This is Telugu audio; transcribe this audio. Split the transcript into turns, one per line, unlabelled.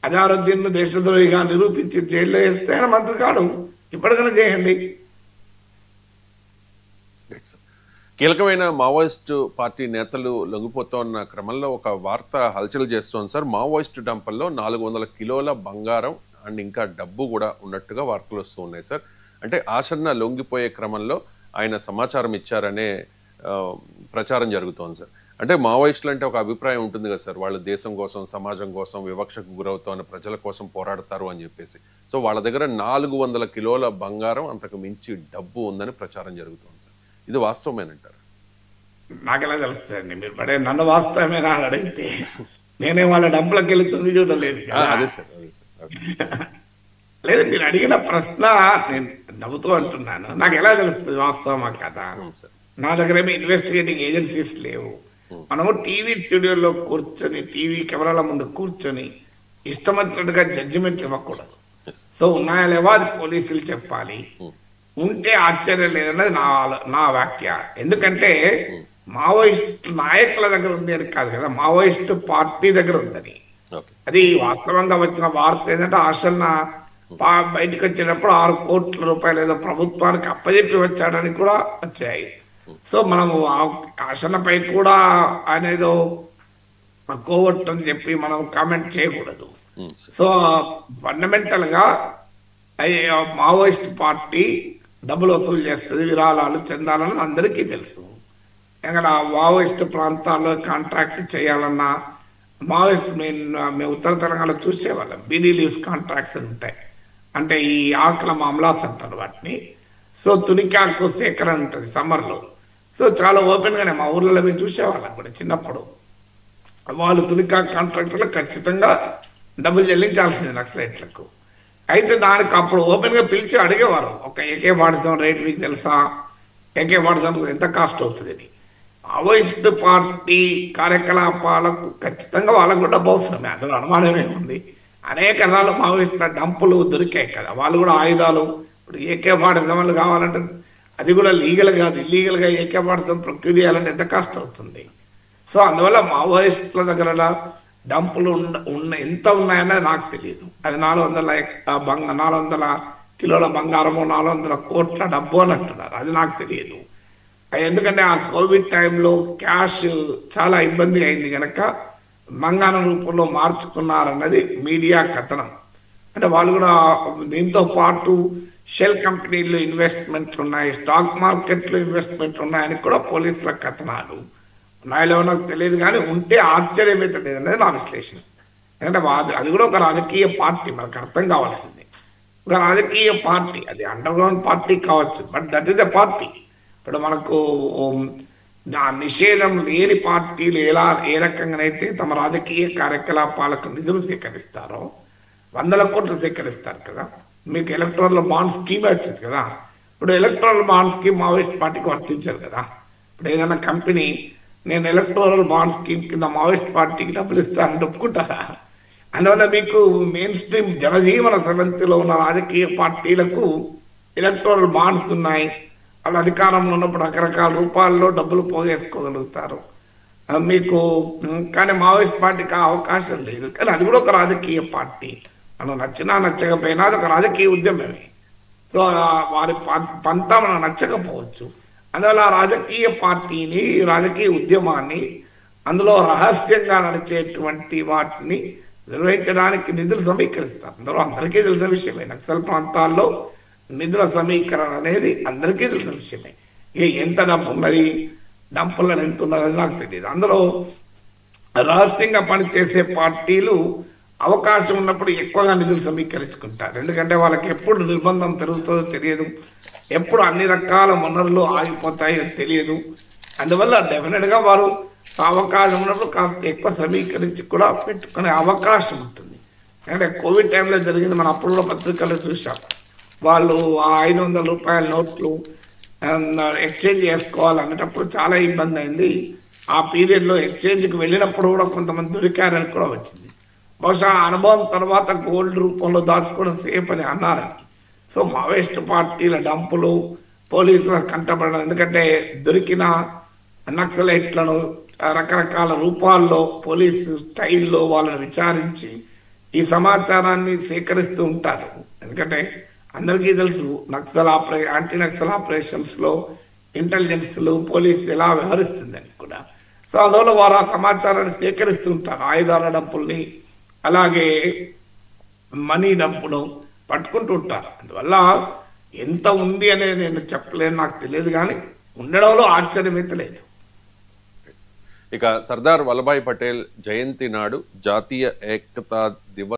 అజారుద్దీన్ దేశద్రోహిగా నిరూపించి జైల్లో వేస్తే ఆయన మంత్రి కాడు. ఇప్పటికైనా చేయండి.
కీలకమైన మావోయిస్టు పార్టీ నేతలు లొంగిపోతున్న క్రమంలో ఒక వార్త హల్చల్ చేస్తోంది సార్. మావోయిస్టు డంపల్లో 400 కిలోల బంగారం అండ్ ఇంకా డబ్బు కూడా ఉన్నట్టుగా వార్తలు వస్తూ ఉన్నాయి సార్. అంటే ఆసన్న లొంగిపోయే క్రమంలో ఆయన సమాచారం ఇచ్చారనే ప్రచారం జరుగుతోంది సార్. అంటే మావోయిస్టులు అంటే ఒక అభిప్రాయం ఉంటుంది కదా సార్, వాళ్ళు దేశం కోసం, సమాజం కోసం, వివక్షకు గురవుతున్న ప్రజల కోసం పోరాడతారు అని చెప్పేసి. సో వాళ్ళ దగ్గర 400 కిలోల బంగారం, అంతకు మించి డబ్బు ఉందని ప్రచారం జరుగుతోంది సార్. ఇది వాస్తవమేనంటారు?
నాకెలా తెలుస్తుందండి? మీరు పడే నన్ను వాస్తవమేనా అని అడిగితే నేనే వాళ్ళ డబ్బులకు వెళ్ళి తొంగి చూడలేదు.
అదే సార్, అదే సార్.
లేదు, మీరు అడిగిన ప్రశ్న నేను నవ్వుతూ అంటున్నాను. నాకు ఎలా తెలుస్తుంది వాస్తవమా కదా? నా దగ్గర ఏమి ఇన్వెస్టిగేటింగ్ ఏజెన్సీస్ లేవు. మనము టీవీ స్టూడియోలో కూర్చొని, టీవీ కెమెరాల ముందు కూర్చొని ఇష్టం వచ్చినట్టుగా జడ్జిమెంట్ ఇవ్వకూడదు. సో ఉన్నాయా లేవా అది పోలీసులు చెప్పాలి. ఉంటే ఆశ్చర్యం లేదన్నది నా వ్యాఖ్య. ఎందుకంటే మావోయిస్ట్ నాయకుల దగ్గర ఉంది అని కాదు కదా, మావోయిస్ట్ పార్టీ దగ్గర ఉందని. అది వాస్తవంగా వచ్చిన వార్త ఏంటంటే ఆసన్న బయటకు వచ్చేటప్పుడు 6 కోట్ల రూపాయలు ఏదో ప్రభుత్వానికి అప్పచెప్పి వచ్చాడని కూడా వచ్చాయి. సో మనము ఆసన్నపై కూడా ఆయన ఏదో కోవట్టు అని చెప్పి మనం కామెంట్ చేయకూడదు. సో ఫండమెంటల్ గా మావోయిస్ట్ పార్టీ డబ్బులు వసూలు చేస్తుంది, విరాళాలు చందాలని అందరికీ తెలుసు. ఇంకా మావోయిస్ట్ ప్రాంతాల్లో కాంట్రాక్ట్ చేయాలన్నా మావోయిస్ట్ మేము ఉత్తర తెలంగాణలో చూసేవాళ్ళం. బీడీ లీవ్స్ కాంట్రాక్ట్స్ అని ఉంటాయి, అంటే ఈ ఆకుల మామలాస్ అంటారు వాటిని. సో తునికాకు సేకరణ ఉంటుంది సమ్మర్లో. సో చాలా ఓపెన్గానే మా ఊర్లలో మేము చూసేవాళ్ళం కూడా చిన్నప్పుడు. వాళ్ళు తునికాకు కాంట్రాక్టర్లు ఖచ్చితంగా డబ్బులు చెల్లించాల్సింది నక్సలైట్లకు. అయితే దానికి అప్పుడు ఓపెన్గా పిలిచి అడిగేవారు, ఒక AK-47 రేట్ మీకు తెలుసా, AK-47 ఎంత కాస్ట్ అవుతుందని. మావోయిస్ట్ పార్టీ కార్యకలాపాలకు ఖచ్చితంగా వాళ్ళకు కూడా డబ్బు అవసరమే, అందులో అనుమానమే ఉంది. అనేక రకాల మావోయిస్టుల డంపులు దొరికాయి కదా, వాళ్ళు కూడా ఆయుధాలు. ఇప్పుడు AK-47 కావాలంటే అది కూడా లీగల్ కాదు, ఇల్లీగల్గా AK-47 ప్రొక్యూర్ చేయాలంటే ఎంత కాస్ట్ అవుతుంది. సో అందువల్ల మావోయిస్టుల దగ్గర డంపులు ఎంత ఉన్నాయన్నది నాకు తెలియదు. అది 400 కిలోల బంగారము, 400 కోట్ల డబ్బు అని అంటున్నారు, అది నాకు తెలియదు. ఎందుకంటే ఆ కోవిడ్ టైంలో క్యాష్ చాలా ఇబ్బంది అయింది కనుక బంగారం రూపంలో మార్చుకున్నారన్నది మీడియా కథనం. అంటే వాళ్ళు కూడా దీంతో పాటు షెల్ కంపెనీల్లో ఇన్వెస్ట్మెంట్లు ఉన్నాయి, స్టాక్ మార్కెట్లో ఇన్వెస్ట్మెంట్లు ఉన్నాయని కూడా పోలీసుల కథనాలు ఉన్నాయో నాకు తెలియదు. కానీ ఉంటే ఆశ్చర్యమైతే లేదనేది నా విశ్లేషణ. ఎందుకంటే అది కూడా ఒక రాజకీయ పార్టీ, మనకు అర్థం కావాల్సింది. ఒక రాజకీయ పార్టీ, అది అండర్ గ్రౌండ్ పార్టీ కావచ్చు, but that is a party. ఇప్పుడు మనకు నిషేధం లేని పార్టీలు ఏ రకంగానైతే తమ రాజకీయ కార్యకలాపాలకు నిధులు సేకరిస్తారో, 100 కోట్లు సేకరిస్తారు కదా. మీకు ఎలక్ట్రల్ బాండ్ స్కీమ్ వచ్చింది కదా. ఇప్పుడు ఎలక్ట్రల్ బాండ్ స్కీమ్ మావోయిస్ట్ పార్టీకి వర్తించదు కదా. ఇప్పుడు ఏదైనా కంపెనీ నేను ఎలక్ట్రల్ బాండ్ స్కీమ్ కింద మావోయిస్ట్ పార్టీకి డబ్బులు ఇస్తానని ఒప్పుకుంటారా? అందువల్ల మీకు మెయిన్ స్ట్రీమ్ జనజీవన సమితిలో ఉన్న రాజకీయ పార్టీలకు ఎలక్ట్రల్ బాండ్స్ ఉన్నాయి. వాళ్ళు అధికారంలో ఉన్నప్పుడు రకరకాల రూపాల్లో డబ్బులు పోగేసుకోగలుగుతారు మీకు. కానీ మావోయిస్ట్ పార్టీకి ఆ అవకాశం లేదు. కానీ అది కూడా ఒక రాజకీయ పార్టీ, మనం నచ్చినా నచ్చకపోయినా అది ఒక రాజకీయ ఉద్యమమే. సో వారి పంతా మనం నచ్చకపోవచ్చు. అందువల్ల రాజకీయ పార్టీని, రాజకీయ ఉద్యమాన్ని, అందులో రహస్యంగా నడిచేటువంటి వాటిని నిర్వహించడానికి నిధులు సమీకరిస్తారు. అందులో అందరికీ తెలిసిన విషయమే, నక్సల్ ప్రాంతాల్లో నిధుల సమీకరణ అనేది అందరికీ తెలిసిన విషయమే. ఎంత డబ్బు ఉన్నది, డంపులలో ఎంత ఉన్నది నాకు తెలియదు. అందులో రహస్యంగా పనిచేసే పార్టీలు అవకాశం ఉన్నప్పుడు ఎక్కువగా నిధులు సమీకరించుకుంటారు. ఎందుకంటే వాళ్ళకి ఎప్పుడు నిర్బంధం పెరుగుతుందో తెలియదు, ఎప్పుడు అన్ని రకాల వనరులు ఆగిపోతాయో తెలియదు. అందువల్ల డెఫినెట్గా వారు అవకాశం ఉన్నప్పుడు కాస్త ఎక్కువ సమీకరించి కూడా పెట్టుకునే అవకాశం ఉంటుంది. అంటే కోవిడ్ టైంలో జరిగింది, మనం అప్పుడు కూడా పత్రికల్లో చూసాం. వాళ్ళు ఆ 500 రూపాయల నోట్లు ఎక్స్చేంజ్ చేసుకోవాలనేటప్పుడు చాలా ఇబ్బంది అయింది. ఆ పీరియడ్లో ఎక్స్చేంజ్కి వెళ్ళినప్పుడు కూడా కొంతమంది దొరికారని కూడా వచ్చింది. బహుశా అనుభవం తర్వాత గోల్డ్ రూపంలో దాచుకోవడం సేఫ్ అని అన్నారని. సో మావోయిస్ట్ పార్టీల డంపులు పోలీసుల కంటపడడం, ఎందుకంటే దొరికిన నక్సలైట్లను రకరకాల రూపాల్లో పోలీసు స్టైల్లో వాళ్ళని విచారించి ఈ సమాచారాన్ని సేకరిస్తూ ఉంటారు. ఎందుకంటే అందరికీ తెలుసు యాంటీ నక్సల్ ఆపరేషన్స్ లో ఇంటెలిజెన్స్ పోలీస్ ఎలా వ్యవహరిస్తుందని కూడా. సో అందువల్ల వారు ఆ సమాచారాన్ని సేకరిస్తూ ఉంటారు. ఆయుధాల డంపుల్ని అలాగే మనీ డంపును పట్టుకుంటూ ఉంటారు. అందువల్ల ఎంత ఉంది అనేది నేను చెప్పలేను, నాకు తెలియదు, కానీ ఉండడంలో ఆశ్చర్యమైతే లేదు.
ఇక సర్దార్ వల్లభాయ్ పటేల్ జయంతి నాడు జాతీయ ఏకతా